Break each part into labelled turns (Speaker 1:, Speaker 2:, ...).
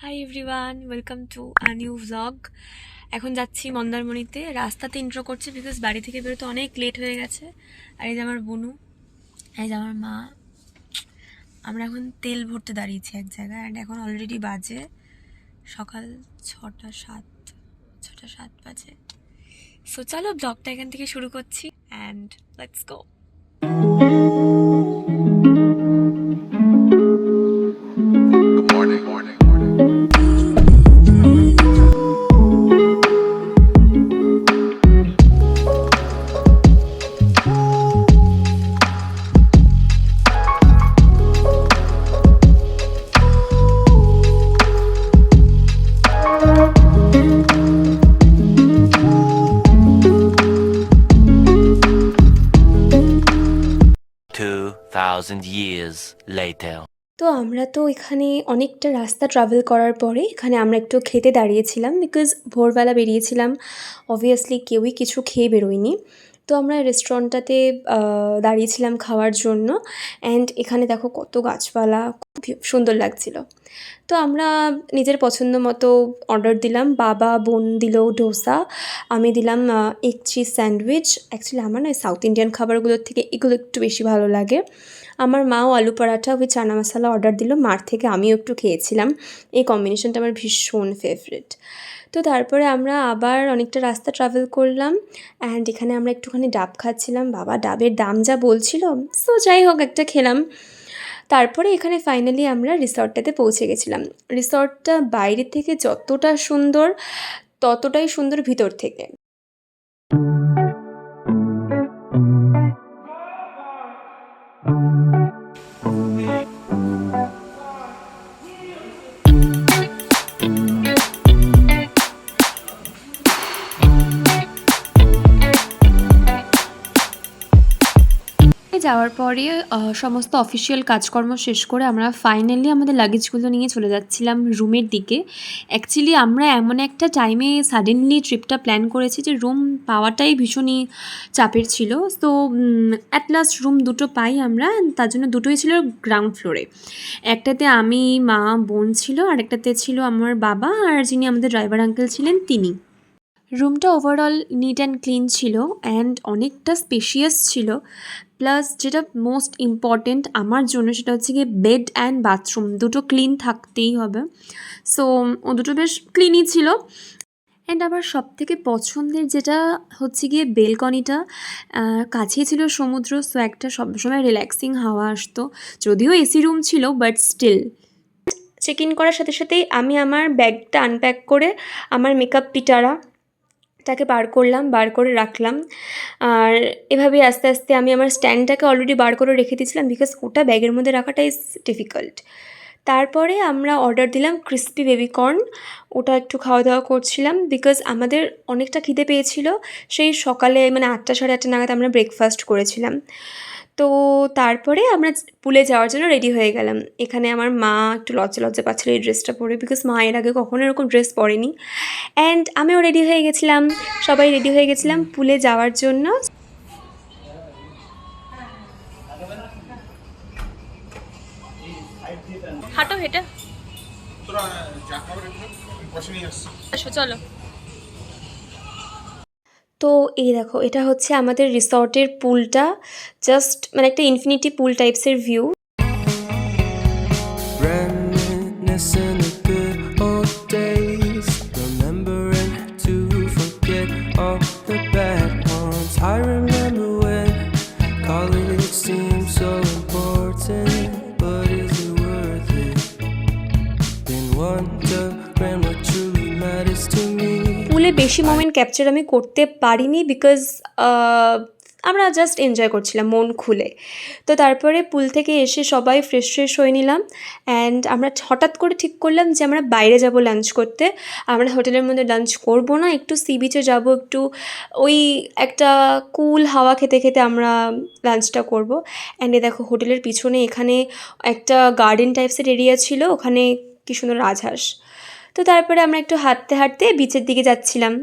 Speaker 1: Hi everyone, welcome to a new vlog. এখন যাচ্ছি মন্দারমণিতে। রাস্তাতে ইন্ট্রো করছি বিকজ বাড়ি থেকে বেরোতে অনেক লেট হয়ে গেছে। আর এই যে আমার বোনু, এই যে আমার মা। আমরা এখন তেল ভরতে দাঁড়িয়েছি এক জায়গায়, অ্যান্ড এখন অলরেডি বাজে সকাল 6টা 7 বাজে। সো চলো ব্লগটা এখান থেকে শুরু করছি, and let's go.
Speaker 2: Good morning.
Speaker 3: Years later.
Speaker 1: তো আমরা তো এখানে অনেকটা রাস্তা ট্রাভেল করার পরে এখানে আমরা একটু খেতে দাঁড়িয়েছিলাম বিকজ ভোরবেলা বেরিয়েছিলাম। অবভিয়াসলি কেউই কিছু খেয়ে বেরোয়নি। তো আমরা রেস্টুরেন্টটাতে দাঁড়িয়েছিলাম খাওয়ার জন্য। অ্যান্ড এখানে দেখো কত গাছপালা, খুব সুন্দর লাগছিল। তো আমরা নিজের পছন্দ মতো অর্ডার দিলাম। বাবা বোন দিল ডোসা, আমি দিলাম এগ চিজ স্যান্ডউইচ। অ্যাকচুয়ালি আমার না সাউথ ইন্ডিয়ান খাবারগুলোর থেকে এগুলো একটু বেশি ভালো লাগে। আমার মাও আলু পরাঠা উইথ চানা মশলা অর্ডার দিল, মার থেকে আমিও একটু খেয়েছিলাম। এই কম্বিনেশনটা আমার ভীষণ ফেভারিট। তো তারপরে আমরা আবার অনেকটা রাস্তা ট্রাভেল করলাম, অ্যান্ড এখানে আমরা একটুখানি ডাব খাচ্ছিলাম। বাবা ডাবের দাম যা বলছিল, সো যাই হোক একটা খেলাম। তারপরে এখানে ফাইনালি আমরা রিসর্টটাতে পৌঁছে গেছিলাম। রিসর্টটা বাইরে থেকে যতটা সুন্দর ততটাই সুন্দর ভিতর থেকে। যাওয়ার পরে সমস্ত অফিসিয়াল কাজকর্ম শেষ করে আমরা ফাইনালি আমাদের লাগেজগুলো নিয়ে চলে যাচ্ছিলাম রুমের দিকে। অ্যাকচুয়ালি আমরা এমন একটা টাইমে সাডেনলি ট্রিপটা প্ল্যান করেছি যে রুম পাওয়াটাই ভীষণই চাপের ছিল। তো অ্যাট লাস্ট রুম দুটো পাই আমরা, তার জন্য দুটোই ছিল গ্রাউন্ড ফ্লোরে। একটাতে আমি, মা, বোন ছিল, আর একটাতে ছিল আমার বাবা আর যিনি আমাদের ড্রাইভার আঙ্কেল ছিলেন তিনি। রুমটা ওভারঅল নিট অ্যান্ড ক্লিন ছিল, অ্যান্ড অনেকটা স্পেশিয়াস ছিল। প্লাস যেটা মোস্ট ইম্পর্টেন্ট আমার জন্য সেটা হচ্ছে গিয়ে বেড অ্যান্ড বাথরুম দুটো ক্লিন থাকতেই হবে। সো ও দুটো বেশ ক্লিনই ছিল। অ্যান্ড আবার সবথেকে পছন্দের যেটা হচ্ছে গিয়ে বেলকনিটা, কাছেই ছিল সমুদ্র। সো একটা সবসময় রিল্যাক্সিং হাওয়া আসতো, যদিও এসি রুম ছিল বাট স্টিল। চেক ইন করার সাথে সাথেই আমি আমার ব্যাগটা আনপ্যাক করে আমার মেকআপ পিটারা তাকে বার করে রাখলাম। আর এভাবেই আস্তে আস্তে আমি আমার স্ট্যান্ডটাকে অলরেডি বার করে রেখে দিয়েছিলাম বিকজ ওটা ব্যাগের মধ্যে রাখাটা ইজ ডিফিকাল্ট। তারপরে আমরা অর্ডার দিলাম ক্রিস্পি বেবিকর্ন। ওটা একটু খাওয়া দাওয়া করছিলাম বিকজ আমাদের অনেকটা খিদে পেয়েছিল। সেই সকালে মানে 8টা সাড়ে 8টা নাগাদ আমরা ব্রেকফাস্ট করেছিলাম। তো তারপরে আমরা পুলে যাওয়ার জন্য রেডি হয়ে গেলাম। এখানে আমার মা একটু লজ্জা লজ্জা পাচ্ছিল এই ড্রেসটা পরে, বিকজ মা এর আগে কখনো এরকম ড্রেস পরেনি। অ্যান্ড আমিও রেডি হয়ে গেছিলাম, সবাই রেডি হয়ে গেছিলাম পুলে যাওয়ার জন্য। হাঁটো হেঁটে আসো, চলো। তো এই দেখো, এটা হচ্ছে আমাদের রিসর্টের পুলটা। জাস্ট মানে একটা ইনফিনিটি পুল টাইপসের view.
Speaker 4: Reminiscing the good old days, remembering to forget all the bad ones. I remember when college seemed so important, but is it worth it? Been wondering what truly matters to me.
Speaker 1: পুলে বেশি moment capture আমি করতে পারিনি because আমরা just enjoy করছিলাম মন খুলে। তো তারপরে পুল থেকে এসে সবাই ফ্রেশ হয়ে নিলাম, অ্যান্ড আমরা হঠাৎ করে ঠিক করলাম যে আমরা বাইরে যাব লাঞ্চ করতে। আমরা হোটেলের মধ্যে লাঞ্চ করব না, একটু সি বিচে যাবো, একটু ওই একটা কুল হাওয়া খেতে খেতে আমরা লাঞ্চটা করব। অ্যান্ড দেখো হোটেলের পিছনে এখানে একটা গার্ডেন টাইপসের এরিয়া ছিল, ওখানে কী সুন্দর রাজহাঁস। তো তারপরে আমরা একটু হাঁটতে হাঁটতে বিচের দিকে যাচ্ছিলাম।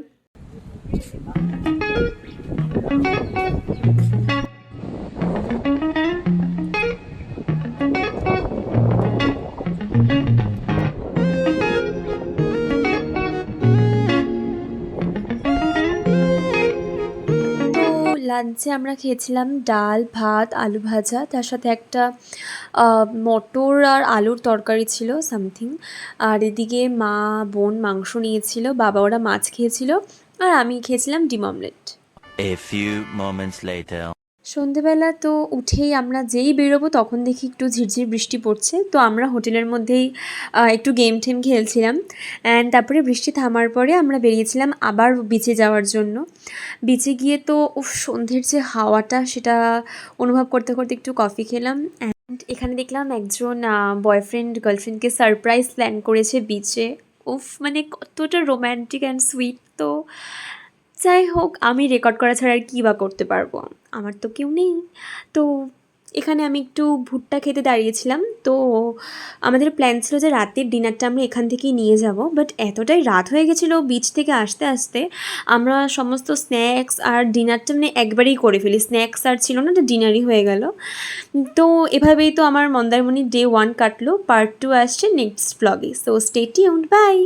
Speaker 1: লাঞ্চে আমরা খেয়েছিলাম ডাল, ভাত, আলু ভাজা, তার সাথে একটা মটর আর আলুর তরকারি ছিল সামথিং। আর এদিকে মা, বোন মাংস নিয়েছিল, বাবা ওরা মাছ খেয়েছিল, আর আমি খেয়েছিলাম ডিম omelette.
Speaker 3: A few moments later.
Speaker 1: সন্ধেবেলা তো উঠেই আমরা যেই বেরোবো তখন দেখি একটু ঝিরঝির বৃষ্টি পড়ছে, তো আমরা হোটেলের মধ্যেই একটু গেম টেম খেলছিলাম। অ্যান্ড তারপরে বৃষ্টি থামার পরে আমরা বেরিয়েছিলাম আবার বিচে যাওয়ার জন্য। বিচে গিয়ে তো সন্ধ্যের যে হাওয়াটা সেটা অনুভব করতে করতে একটু কফি খেলাম। অ্যান্ড এখানে দেখলাম একজন বয়ফ্রেন্ড গার্লফ্রেন্ডকে সারপ্রাইজ প্ল্যান করেছে বিচে। মানে কতটা রোম্যান্টিক অ্যান্ড সুইট। তো যাই হোক, আমি রেকর্ড করা ছাড়া আর কী বা করতে পারবো, আমার তো কেউ নেই। তো এখানে আমি একটু ভুট্টা খেতে দাঁড়িয়েছিলাম। তো আমাদের প্ল্যান ছিল যে রাতের ডিনারটা আমরা এখান থেকেই নিয়ে যাব, বাট এতটাই রাত হয়ে গেছিলো বিচ থেকে আসতে আসতে, আমরা সমস্ত স্ন্যাক্স আর ডিনারটা মানে একবারেই করে ফেলি। স্ন্যাক্স আর ছিল না, তো ডিনারই হয়ে গেল। তো এভাবেই তো আমার মন্দারমণির ডে 1 কাটলো। পার্ট 2 আসছে নেক্সট ব্লগে, সো স্টে টিউনড, বাই।